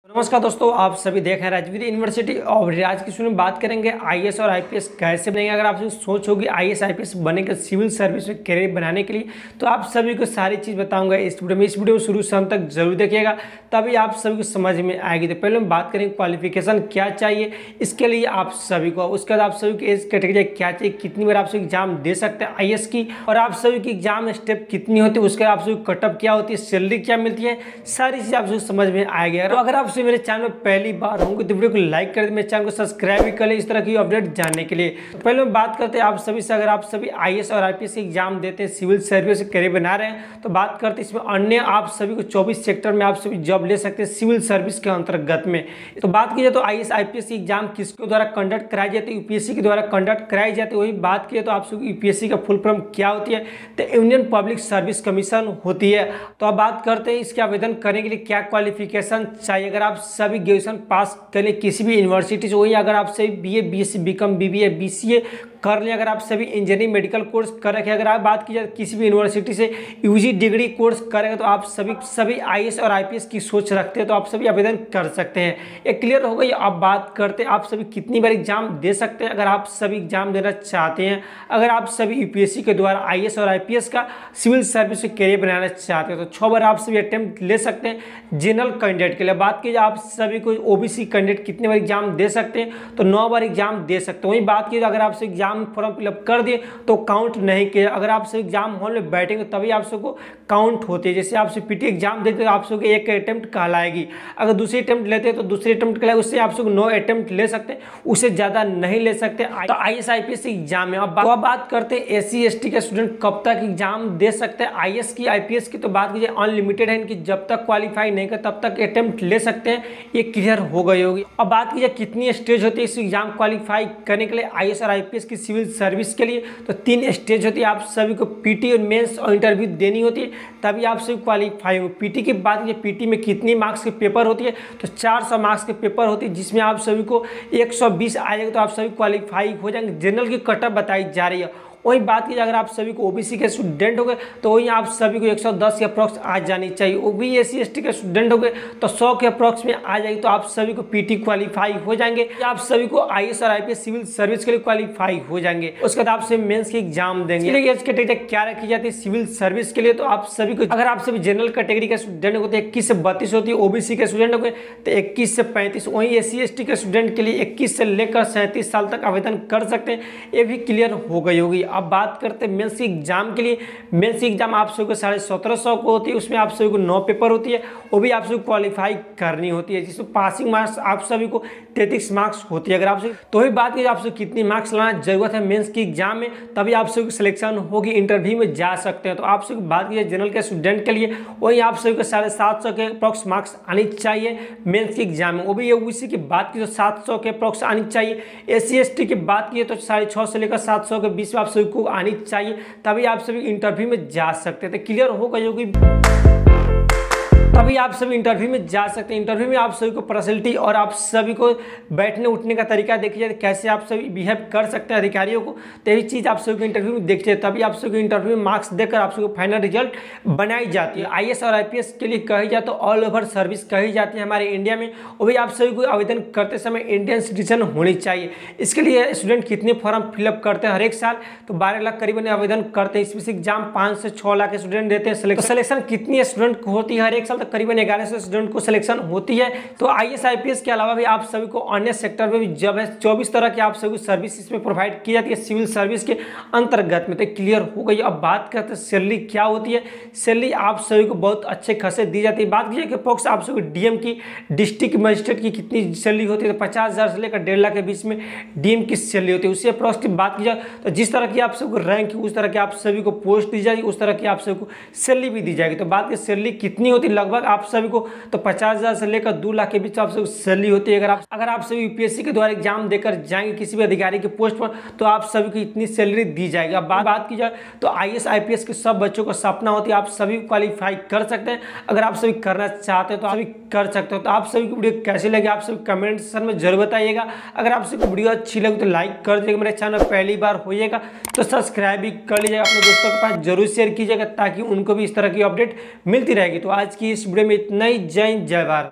नमस्कार दोस्तों, आप सभी देख रहे हैं राजवीर यूनिवर्सिटी। और आज की शुरू में बात करेंगे आईएएस और आईपीएस कैसे बनेंगे। अगर आपसे सोच होगी आईएएस आईपीएस बनेंगे सिविल सर्विस में करियर बनाने के लिए, तो आप सभी को सारी चीज़ बताऊंगा इस वीडियो में। इस वीडियो को शुरू से अंत तक जरूर देखिएगा, तभी आप सभी को समझ में आएगी। तो पहले हम बात करेंगे क्वालिफिकेशन क्या चाहिए इसके लिए आप सभी को। उसके बाद आप सभी की एज कैटेगरी क्या चाहिए, कितनी बार आप सभी एग्जाम दे सकते हैं आईएएस की, और आप सभी की एग्जाम स्टेप कितनी होती है, उसके बाद आप सभी कटअप क्या होती है, सैलरी क्या मिलती है, सारी चीज़ आप सभी समझ में आएगी। तो अगर आप मेरे चैनल में पहली बार होंगे तो वीडियो को लाइक कर दे, मेरे चैनल को सब्सक्राइब भी कर ले इस तरह की अपडेट जानने के लिए। तो पहले हम बात करते हैं आप सभी से। अगर आप सभी आईएएस और आईपीएस एग्जाम देते हैं, सिविल सर्विस से करियर बना रहे हैं, तो बात करते हैं इसमें अन्य आप सभी को 24 सेक्टर में आप सभी जॉब ले सकते हैं सिविल सर्विस के अंतर्गत में। तो बात की जाए तो आईएएस आईपीएस एग्जाम किसके द्वारा कंडक्ट कराई जाती है, यूपीएससी के द्वारा कंडक्ट कराई जाती है। वही बात की तो आप सभी यूपीएससी का फुल फॉर्म क्या होती है, तो यूनियन पब्लिक सर्विस कमीशन होती है। तो अब बात करते हैं इसके आवेदन करने के लिए क्या क्वालिफिकेशन चाहिए। अगर आप सभी ग्रेजुएशन पास कर ले किसी भी यूनिवर्सिटी से, वही अगर आप सभी BA, BSc, BCom, BBA, BCA कर ले, अगर आप सभी इंजीनियरिंग मेडिकल कोर्स कर रखे, अगर आप बात की जाए किसी भी यूनिवर्सिटी से यूजी डिग्री कोर्स करेंगे, तो आप सभी आईएएस और आईपीएस की सोच रखते हैं तो आप सभी आवेदन कर सकते हैं। ये क्लियर हो गई। अब बात करते हैं आप सभी कितनी बार एग्जाम दे सकते हैं। अगर आप सभी एग्जाम देना चाहते हैं, अगर आप सभी यूपीएससी के द्वारा आईएएस और आईपीएस का सिविल सर्विस से करियर बनाना चाहते हैं, तो 6 बार आप सभी अटेम्प्ट ले सकते हैं जनरल कैंडिडेट के लिए। बात की जाए आप सभी को ओबीसी कैंडिडेट कितने बार एग्जाम दे सकते हैं, तो 9 बार एग्जाम दे सकते हैं। वही बात की अगर आपसे एग्जाम फॉर्म फिलअप कर दिए तो काउंट नहीं किया। अगर आप से एग्जाम हॉल में बैठेंगे तभी आप सबको काउंट होती है। जैसे आपसे पीटी एग्जाम देते तो आप सबको एक अटेम्प्ट कहलाएगी, अगर दूसरी अटेम्प्ट लेते हैं तो दूसरी अटेम्प्ट कहलाएगी। उससे आप सबको 9 अटेम्प्ट ले सकते हैं, उससे ज़्यादा नहीं ले सकते। तो आईएएस आईपीएस एग्जाम में अब बात करते हैं एससी एसटी के स्टूडेंट कब तक एग्जाम दे सकते हैं आईएएस की आईपीएस की। तो बात कीजिए अनलिमिटेड है, इनकी जब तक क्वालिफाई नहीं कर तब तक अटेम्प्ट ले सकते हैं, ये क्लियर हो गई होगी। अब बात कीजिए कितनी स्टेज होती है इस एग्जाम क्वालिफाई करने के लिए आईएएस और आईपीएस की सिविल सर्विस के लिए, तो 3 स्टेज होती है। आप सभी को पीटी और मेंस और इंटरव्यू देनी होती है, तभी आप सभी क्वालिफाई होंगे। पीटी की बात कीजिए, पीटी में कितनी मार्क्स के पेपर होती है, तो 400 मार्क्स के पेपर होती है, जिसमें आप सभी को 120 आ जाएगा तो आप सभी क्वालिफाई हो जाएंगे। जनरल की कटअप बताई जा रही है। वही बात की अगर आप सभी को ओबीसी के स्टूडेंट हो गए तो वही आप सभी को 110 के अप्रॉक्स आ जानी चाहिए। ओबीसी एससी एसटी के स्टूडेंट हो गए तो 100 के अप्रॉक्स में आ जाएगी, तो आप सभी को पीटी क्वालिफाई हो जाएंगे। आप सभी को आईएएस और आईपीएस सिविल सर्विस के लिए क्वालिफाई हो जाएंगे। उसके बाद आप सभी मेंस की एग्जाम देंगे। एज कैटेगरी क्या रखी जाती है सिविल सर्विस के लिए, तो आप सभी को अगर आप सभी जनरल कैटेगरी के स्टूडेंट होते हैं 21 से 32 होती है, ओबीसी के स्टूडेंट हो गए तो 21 से 35। वहीं एससी एसटी के स्टूडेंट के लिए 21 से लेकर 37 साल तक आवेदन कर सकते हैं। ये भी क्लियर हो गई होगी। अब बात करते हैं मेंस एग्जाम के लिए। मेंस एग्जाम आप सभी को 1750 को होती है, उसमें आप सभी को 9 पेपर होती है, वो भी आप सभी को क्वालिफाई करनी होती है, जिसमें पासिंग मार्क्स आप सभी को 33 मार्क्स होती है। अगर आप सभी तो ही बात की आप सभी कितनी मार्क्स लाना जरूरत है मेंस की एग्जाम में, तभी आप सभी को सिलेक्शन होगी, इंटरव्यू में जा सकते हैं। तो आप सभी बात की जनरल के स्टूडेंट के लिए वही आप सभी को 750 के अप्रॉक्स मार्क्स आनी चाहिए मेंस की एग्जाम में। वो भी ओबीसी की बात की तो 700 के अप्रॉक्स आनी चाहिए। एससी एसटी की बात की तो 650 से लेकर 700 के बीच में आप सभी को आनी चाहिए, तभी आप सभी इंटरव्यू में जा सकते थे। क्लियर हो गई होगी, तभी आप सभी इंटरव्यू में जा सकते हैं। इंटरव्यू में आप सभी को पर्सनैलिटी और आप सभी को बैठने उठने का तरीका देखिए जाए, कैसे आप सभी बिहेव कर सकते हैं अधिकारियों को, तो यही चीज़ आप सभी को इंटरव्यू में देखिए, तभी आप सभी को इंटरव्यू में मार्क्स देकर आप सभी को फाइनल रिजल्ट बनाई जाती है। आईएएस और आईपीएस के लिए कही जाए तो ऑल ओवर सर्विस कही जाती है हमारे इंडिया में। वो भी आप सभी को आवेदन करते समय इंडियन सिटीजन होनी चाहिए। इसके लिए स्टूडेंट कितने फॉर्म फिलअप करते हैं हर एक साल, तो 12 लाख करीबन आवेदन करते हैं। इसमें से एग्जाम 5 से 6 लाख स्टूडेंट देते हैं। सिलेक्शन कितनी स्टूडेंट होती है हर एक साल, करीबन 1100 स्टूडेंट को सिलेक्शन होती है। तो आईएएस आईपीएस के अलावा भी आप सभी को अन्य सेक्टर में भी जब है 24 तरह की आप सभी सर्विस इसमें प्रोवाइड की जाती है सिविल सर्विस के अंतर्गत में। तो क्लियर हो गई। अब बात करते हैं सैलरी क्या होती है। सैलरी आप सभी को बहुत अच्छे खासे दी जाती है। बात कीजिए कि अप्रॉक्स आप सभी को डीएम की, डिस्ट्रिक्ट मजिस्ट्रेट की कितनी सैलरी होती है, तो 50,000 से लेकर 1.5 लाख के बीच में डीएम की सैलरी होती है। उससे अप्रॉक्स की बात की जाए तो जिस तरह की आप सबको रैंक है उस तरह की आप सभी को पोस्ट दी जाएगी, उस तरह की आप सभी को सैलरी भी दी जाएगी। तो बात की सैलरी कितनी होती है लगभग आप सभी को, तो 50,000 से लेकर 2 लाख के बीच आप सभी सैलरी होती है। अगर आप सभी यूपीएससी के द्वारा एग्जाम देकर जाएंगे किसी भी अधिकारी के पोस्ट पर, तो आप सभी को इतनी सैलरी दी जाएगी। अब बात की जाए तो आईएएस आईपीएस के सब बच्चों को सपना होती है, आप सभी क्वालिफाई कर सकते हैं। अगर आप सभी करना चाहते हो तो आप सभी कर सकते हो। तो आप सभी को वीडियो कैसी लगी आप सभी कमेंट सेक्शन में जरूर बताइएगा। अगर आप सभी को वीडियो अच्छी लगी तो लाइक कर दीजिएगा, मेरे चैनल पहली बार होइएगा तो सब्सक्राइब भी कर लीजिएगा, अपने दोस्तों के पास जरूर शेयर कीजिएगा ताकि उनको भी इस तरह की अपडेट मिलती रहेगी। तो आज की इस वीडियो में इतना ही। जय हिंद, जय भारत।